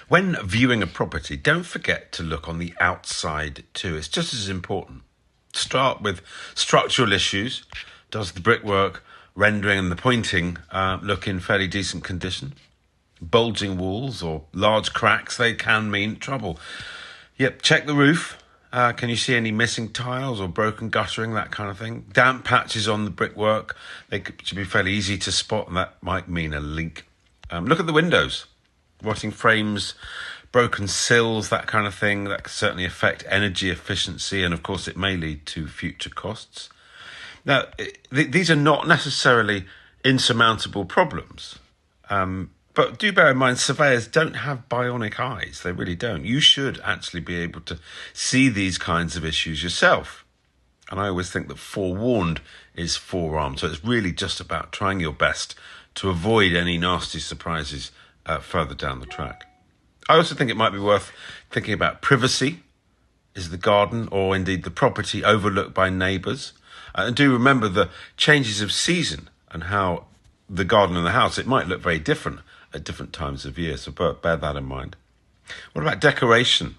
When viewing a property, don't forget to look on the outside too. It's just as important. Start with structural issues. Does the brickwork, rendering and the pointing look in fairly decent condition? Bulging walls or large cracks, they can mean trouble. Yep, check the roof. Can you see any missing tiles or broken guttering, that kind of thing? Damp patches on the brickwork, should be fairly easy to spot, and that might mean a leak. Look at the windows. Rotting frames, broken sills, that kind of thing. That could certainly affect energy efficiency, and of course it may lead to future costs. Now, these are not necessarily insurmountable problems, but do bear in mind, surveyors don't have bionic eyes. They really don't. You should actually be able to see these kinds of issues yourself. And I always think that forewarned is forearmed. So it's really just about trying your best to avoid any nasty surprises further down the track. I also think it might be worth thinking about privacy. Is the garden or indeed the property overlooked by neighbours? And do remember the changes of season and how the garden and the house, it might look very different at different times of year. So bear that in mind. What about decoration?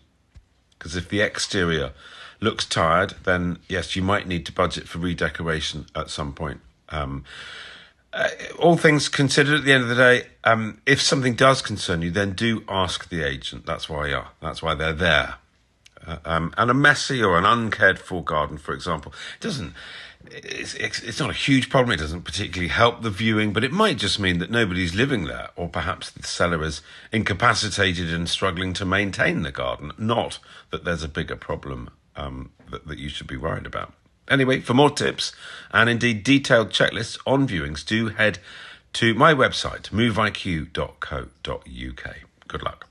Because if the exterior looks tired, then yes, you might need to budget for redecoration at some point. All things considered, at the end of the day, if something does concern you, then do ask the agent. That's why they're there. And a messy or an uncared for garden, for example, it's not a huge problem. It doesn't particularly help the viewing, but it might just mean that nobody's living there, or perhaps the seller is incapacitated and struggling to maintain the garden, not that there's a bigger problem that you should be worried about. Anyway, for more tips and indeed detailed checklists on viewings, do head to my website, moveiq.co.uk. Good luck.